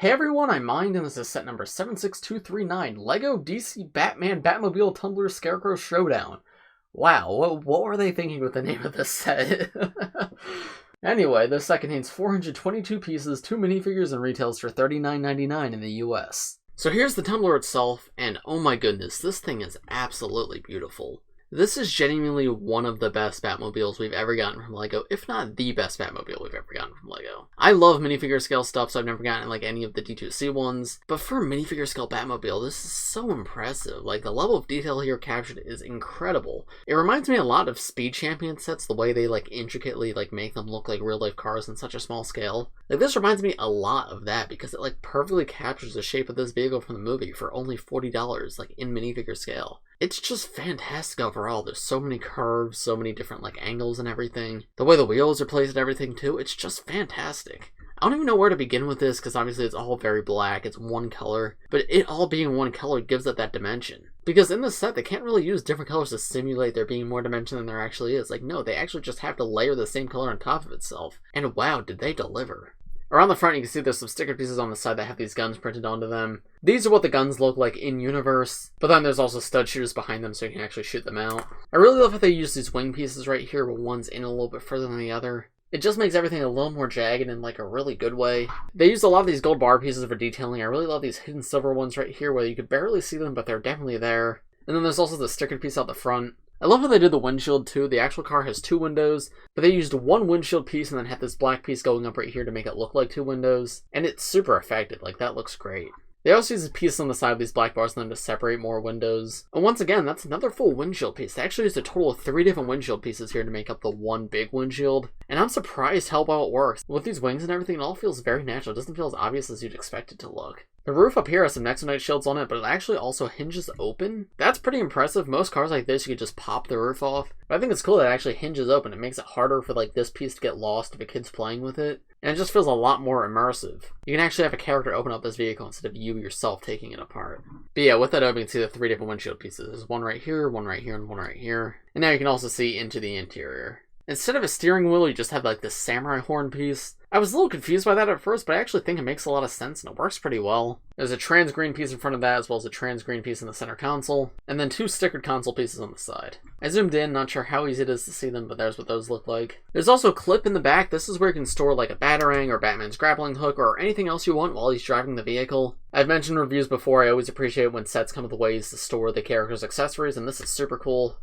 Hey everyone, I'm Mind, and this is set number 76239, LEGO DC Batman Batmobile Tumbler Scarecrow Showdown. Wow, what were they thinking with the name of this set? Anyway, this set contains 422 pieces, 2 minifigures, and retails for $39.99 in the US. So here's the tumbler itself, and oh my goodness, this thing is absolutely beautiful. This is genuinely one of the best Batmobiles we've ever gotten from LEGO, if not the best Batmobile we've ever gotten from LEGO. I love minifigure scale stuff, so I've never gotten like any of the D2C ones, but for a minifigure scale Batmobile, this is so impressive. Like, the level of detail here captured is incredible. It reminds me a lot of Speed Champion sets, the way they like intricately like make them look like real life cars in such a small scale. Like, this reminds me a lot of that because it like perfectly captures the shape of this vehicle from the movie for only $40, like in minifigure scale. It's just fantastic overall. There's so many curves, so many different like angles and everything. The way the wheels are placed and everything too, it's just fantastic. I don't even know where to begin with this because obviously it's all very black, it's one color, but it all being one color gives it that dimension. Because in this set, they can't really use different colors to simulate there being more dimension than there actually is. Like, no, they actually just have to layer the same color on top of itself. And wow, did they deliver. Around the front, you can see there's some sticker pieces on the side that have these guns printed onto them. These are what the guns look like in-universe, but then there's also stud shooters behind them so you can actually shoot them out. I really love how they use these wing pieces right here, where one's in a little bit further than the other. It just makes everything a little more jagged in like a really good way. They used a lot of these gold bar pieces for detailing. I really love these hidden silver ones right here where you could barely see them, but they're definitely there. And then there's also the sticker piece out the front. I love how they did the windshield too. The actual car has 2 windows, but they used one windshield piece and then had this black piece going up right here to make it look like 2 windows. And it's super effective, like that looks great. They also use a piece on the side of these black bars on them to separate more windows. And once again, that's another full windshield piece. They actually used a total of 3 different windshield pieces here to make up the one big windshield. And I'm surprised how well it works. With these wings and everything, it all feels very natural. It doesn't feel as obvious as you'd expect it to look. The roof up here has some Nexonite shields on it, but it actually also hinges open. That's pretty impressive. Most cars like this, you could just pop the roof off. But I think it's cool that it actually hinges open. It makes it harder for like this piece to get lost if a kid's playing with it. And it just feels a lot more immersive. You can actually have a character open up this vehicle instead of you yourself taking it apart. But yeah, with that open, you can see the 3 different windshield pieces. There's one right here, one right here, and one right here. And now you can also see into the interior. Instead of a steering wheel, you just have like this samurai horn piece. I was a little confused by that at first, but I actually think it makes a lot of sense and it works pretty well. There's a trans green piece in front of that, as well as a trans green piece in the center console, and then 2 stickered console pieces on the side. I zoomed in, not sure how easy it is to see them, but there's what those look like. There's also a clip in the back. This is where you can store like a Batarang or Batman's grappling hook or anything else you want while he's driving the vehicle. I've mentioned in reviews before, I always appreciate when sets come with ways to store the character's accessories, and this is super cool.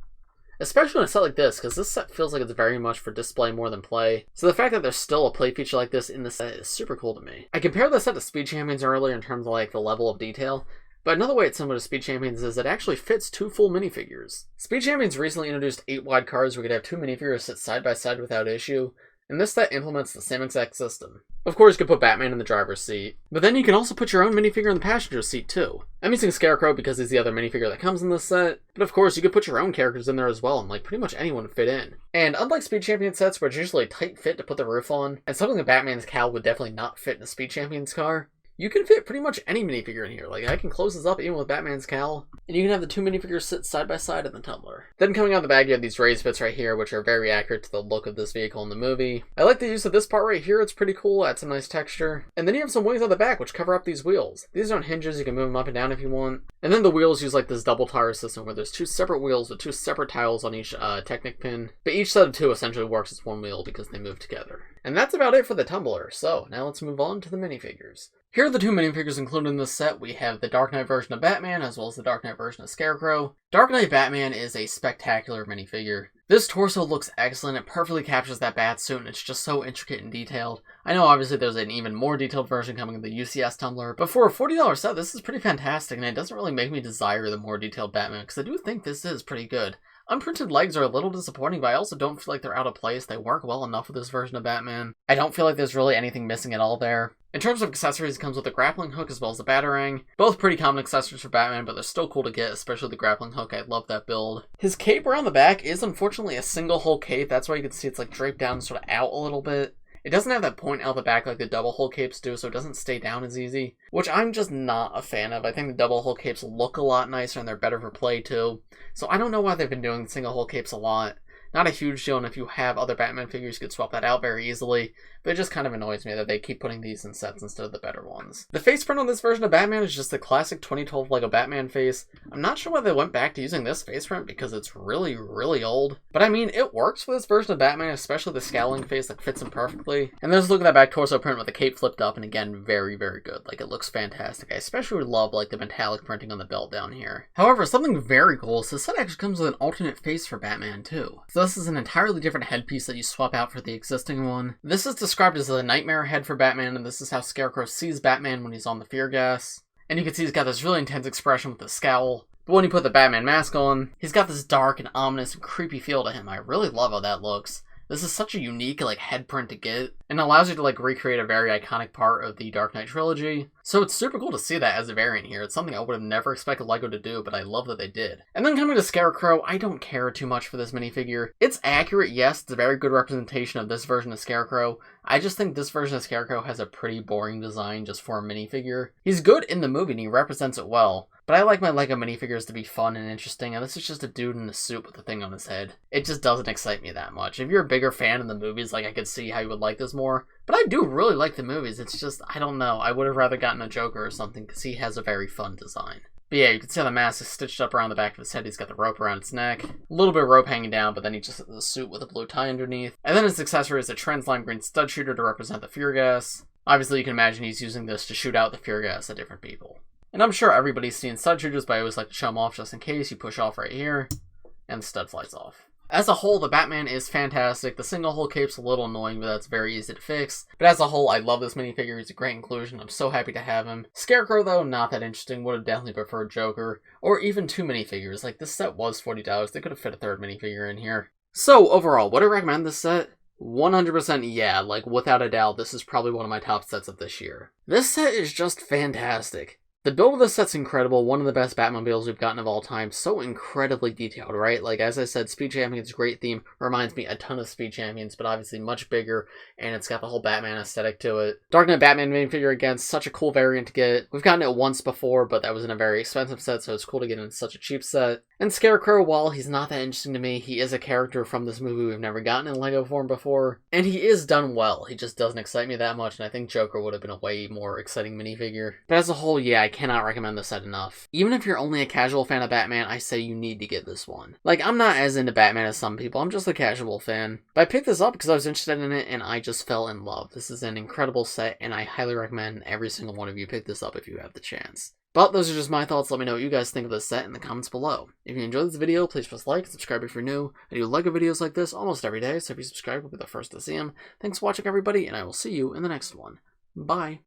Especially in a set like this, because this set feels like it's very much for display more than play. So the fact that there's still a play feature like this in the set is super cool to me. I compared this set to Speed Champions earlier in terms of like the level of detail, but another way it's similar to Speed Champions is it actually fits 2 full minifigures. Speed Champions recently introduced 8 wide cars where we could have 2 minifigures sit side by side without issue, and this set implements the same exact system. Of course, you could put Batman in the driver's seat, but then you can also put your own minifigure in the passenger seat too. I'm using Scarecrow because he's the other minifigure that comes in this set, but of course you could put your own characters in there as well, and like pretty much anyone would fit in. And unlike Speed Champion sets where it's usually a tight fit to put the roof on, and something like Batman's cowl would definitely not fit in a Speed Champion's car, you can fit pretty much any minifigure in here. Like, I can close this up even with Batman's cowl, and you can have the 2 minifigures sit side by side in the tumbler. Then coming out of the bag, you have these raised bits right here, which are very accurate to the look of this vehicle in the movie. I like the use of this part right here. It's pretty cool, adds some nice texture. And then you have some wings on the back, which cover up these wheels. These are on hinges, you can move them up and down if you want. And then the wheels use like this double tire system where there's 2 separate wheels with 2 separate tiles on each Technic pin. But each set of 2 essentially works as one wheel because they move together. And that's about it for the tumbler. So now let's move on to the minifigures. Here are the 2 minifigures included in this set. We have the Dark Knight version of Batman, as well as the Dark Knight version of Scarecrow. Dark Knight Batman is a spectacular minifigure. This torso looks excellent. It perfectly captures that bat suit, and it's just so intricate and detailed. I know obviously there's an even more detailed version coming in the UCS Tumbler, but for a $40 set, this is pretty fantastic, and it doesn't really make me desire the more detailed Batman, because I do think this is pretty good. Unprinted legs are a little disappointing, but I also don't feel like they're out of place. They work well enough with this version of Batman. I don't feel like there's really anything missing at all there. In terms of accessories, it comes with a grappling hook as well as the Batarang. Both pretty common accessories for Batman, but they're still cool to get, especially the grappling hook. I love that build. His cape around the back is unfortunately a single hull cape. That's why you can see it's like draped down and sort of out a little bit. It doesn't have that point out the back like the double hull capes do, so it doesn't stay down as easy, which I'm just not a fan of. I think the double hull capes look a lot nicer and they're better for play too. So I don't know why they've been doing single hull capes a lot. Not a huge deal, and if you have other Batman figures, you could swap that out very easily. But it just kind of annoys me that they keep putting these in sets instead of the better ones. The face print on this version of Batman is just the classic 2012 LEGO Batman face. I'm not sure why they went back to using this face print because it's really, really old. But I mean, it works for this version of Batman, especially the scowling face that fits him perfectly. And there's a look at that back torso print with the cape flipped up, and again, very, very good. Like, it looks fantastic. I especially love, like, the metallic printing on the belt down here. However, something very cool is this set actually comes with an alternate face for Batman, too. So this is an entirely different headpiece that you swap out for the existing one. This is described as a nightmare head for Batman, and this is how Scarecrow sees Batman when he's on the fear gas. And you can see he's got this really intense expression with the scowl. But when you put the Batman mask on, he's got this dark and ominous and creepy feel to him. I really love how that looks. This is such a unique, like, head print to get, and allows you to, like, recreate a very iconic part of the Dark Knight Trilogy. So it's super cool to see that as a variant here. It's something I would have never expected LEGO to do, but I love that they did. And then coming to Scarecrow, I don't care too much for this minifigure. It's accurate, yes, it's a very good representation of this version of Scarecrow. I just think this version of Scarecrow has a pretty boring design just for a minifigure. He's good in the movie and he represents it well. But I like my LEGO minifigures to be fun and interesting, and this is just a dude in a suit with a thing on his head. It just doesn't excite me that much. If you're a bigger fan of the movies, like, I could see how you would like this more. But I do really like the movies, it's just, I don't know, I would have rather gotten a Joker or something, because he has a very fun design. But yeah, you can see how the mask is stitched up around the back of his head. He's got the rope around his neck. A little bit of rope hanging down, but then he just has the suit with a blue tie underneath. And then his accessory is a trans lime green stud shooter to represent the fear gas. Obviously, you can imagine he's using this to shoot out the fear gas at different people. And I'm sure everybody's seen stud shooters, but I always like to show them off just in case. You push off right here, and the stud flies off. As a whole, the Batman is fantastic. The single hole cape's a little annoying, but that's very easy to fix. But as a whole, I love this minifigure. He's a great inclusion. I'm so happy to have him. Scarecrow, though, not that interesting. Would have definitely preferred Joker, or even two minifigures. Like, this set was $40. They could have fit a third minifigure in here. So, overall, would I recommend this set? 100% yeah, like, without a doubt, this is probably one of my top sets of this year. This set is just fantastic. The build of this set's incredible, one of the best Batmobiles we've gotten of all time, so incredibly detailed, right? Like, as I said, Speed Champion's great theme, reminds me a ton of Speed Champions, but obviously much bigger, and it's got the whole Batman aesthetic to it. Dark Knight Batman minifigure, again, such a cool variant to get. We've gotten it once before, but that was in a very expensive set, so it's cool to get in such a cheap set. And Scarecrow, while he's not that interesting to me, he is a character from this movie we've never gotten in LEGO form before, and he is done well. He just doesn't excite me that much, and I think Joker would have been a way more exciting minifigure. But as a whole, yeah, I cannot recommend this set enough. Even if you're only a casual fan of Batman, I say you need to get this one. Like, I'm not as into Batman as some people, I'm just a casual fan. But I picked this up because I was interested in it, and I just fell in love. This is an incredible set, and I highly recommend every single one of you pick this up if you have the chance. But those are just my thoughts. Let me know what you guys think of this set in the comments below. If you enjoyed this video, please press like and subscribe if you're new. I do LEGO videos like this almost every day, so if you subscribe, you'll be the first to see them. Thanks for watching, everybody, and I will see you in the next one. Bye.